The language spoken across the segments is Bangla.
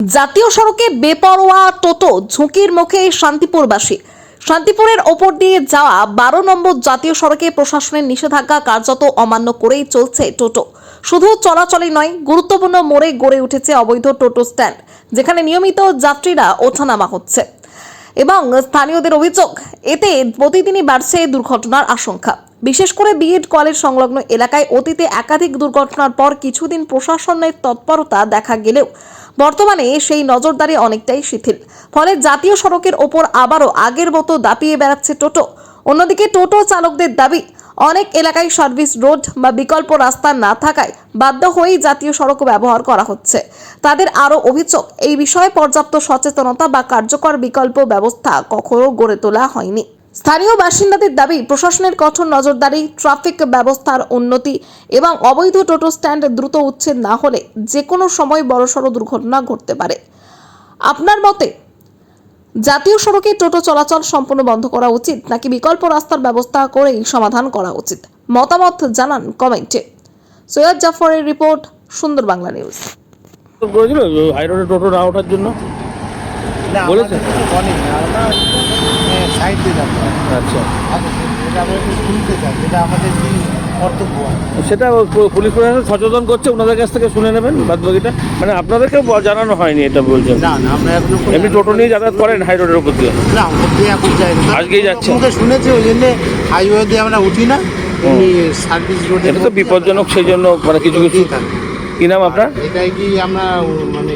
জাতীয় সড়কে বেপরোয়া টোটো ঝুঁকির মুখে শান্তিপুরবাসী। শান্তিপুরের ওপর দিয়ে যাওয়া 12 নম্বর জাতীয় সড়কে প্রশাসনের নিষেধাজ্ঞা কার্যত অমান্য করেই চলছে টোটো। শুধু চলাচলই নয়, গুরুত্বপূর্ণ মোড়ে গড়ে উঠেছে অবৈধ টোটো স্ট্যান্ড, যেখানে নিয়মিত যাত্রীরা ওঠানামা হচ্ছে এবং স্থানীয়দের অভিযোগ, এতে প্রতিদিনই বাড়ছে দুর্ঘটনার আশঙ্কা। বিশেষ করে বিএড কলেজ সংলগ্ন এলাকায় অতীতে একাধিক দুর্ঘটনার পর কিছুদিন প্রশাসনের তৎপরতা দেখা গেলেও বর্তমানে সেই নজরদারি অনেকটাই শিথিল। ফলে জাতীয় সড়কের ওপর আবারও আগের মতো দাপিয়ে বেড়াচ্ছে টোটো। অন্যদিকে টোটো চালকদের দাবি, অনেক এলাকায় সার্ভিস রোড বা বিকল্প রাস্তা না থাকায় বাধ্য হয়েই জাতীয় সড়ক ব্যবহার করা হচ্ছে। তাদের আরও অভিযোগ, এই বিষয়ে পর্যাপ্ত সচেতনতা বা কার্যকর বিকল্প ব্যবস্থা কখনো গড়ে তোলা হয়নি। স্থানীয় বাসিন্দাদের দাবি, প্রশাসনের কঠোর নজরদারি, ট্রাফিক ব্যবস্থার উন্নতি এবং অবৈধ টোটো স্ট্যান্ড দ্রুত উচ্ছেদ না হলে যে কোনো সময় বড়সড় দুর্ঘটনা ঘটতে পারে। আপনার মতে জাতীয় সড়কে টোটো চলাচল সম্পূর্ণ বন্ধ করা উচিত নাকি বিকল্প রাস্তার ব্যবস্থা করেই সমাধান করা উচিত? মতামত জানান কমেন্টে। সৈয়দ জাফরের রিপোর্ট, সুন্দর বাংলা নিউজ। করেছিল হাইরোডে টোটো না ওঠার জন্য বলেছে? সাইড দিয়ে যাবো। আচ্ছা, এটা আমরা একটু শুনতে চাই, যেটা আমাদের কি কর্তব্য আছে। সেটা পুলিশ প্রশাসন সচেতন করছে, ওনাদের কাছ থেকে শুনে নেবেন বাদবাকিটা। মানে আপনাদেরকেও জানানো হয়নি এটা বলছেন? না না, আমরা এখনো এমনি টোটো নিয়ে যাতায়াত করেন হাইরোডের উপর দিয়ে? না, ওপর দিয়ে এখন যাই না। আজকেই যাচ্ছেন? মুখে শুনেছি, ওই জন্য হাইওয়ে দিয়ে আমরা উঠি না, এমনি সার্ভিস রোডে। এটা তো বিপজ্জনক, সেই জন্য মানে কিছু কিছু। কি নাম আপনার? এটাই কি আমরা মানে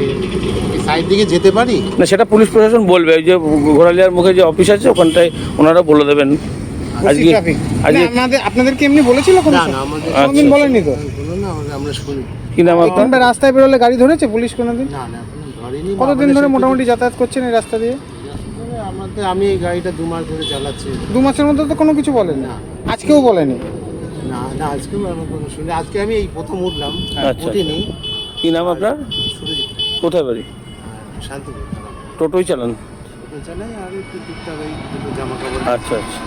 সাইড দিকে যেতে পারি? না, সেটা পুলিশ প্রশাসন বলবে। ওই যে ঘোরালিয়ার মুখে যে অফিস আছে ওখানটায় ওনারা বলে দেবেন। আজকে আপনাদেরকে এমনি বলেছিল? না না, আমাদের কোনোদিন বলেনি তো? বলো না, আমরা শুনি। কি নাম আপনার? কোনটা রাস্তায় বেরোলে গাড়ি ধরেছে পুলিশ কোনোদিন? না না, এখনো ধরেনি। কতদিন ধরে মোটামুটি যাতায়াত করছেন এই রাস্তা দিয়ে? আমি এই গাড়িটা 2 মাস ধরে চালাচ্ছি। 2 মাসের মধ্যে তো কোনো কিছু বলেন না? আজকেও বলেনি? না না, আজকেও আমি কোনো শুনি। আজকে আমি এই প্রথম উঠলাম, আচ্ছা। উঠিনি। কি নাম আপনার? সুরজিৎ। কোথায় বাড়ি? শান্তিপুর টোটোই চালান? চালাই আর একটু টুকটাক এই দুটো জামা কাপড়। আচ্ছা আচ্ছা।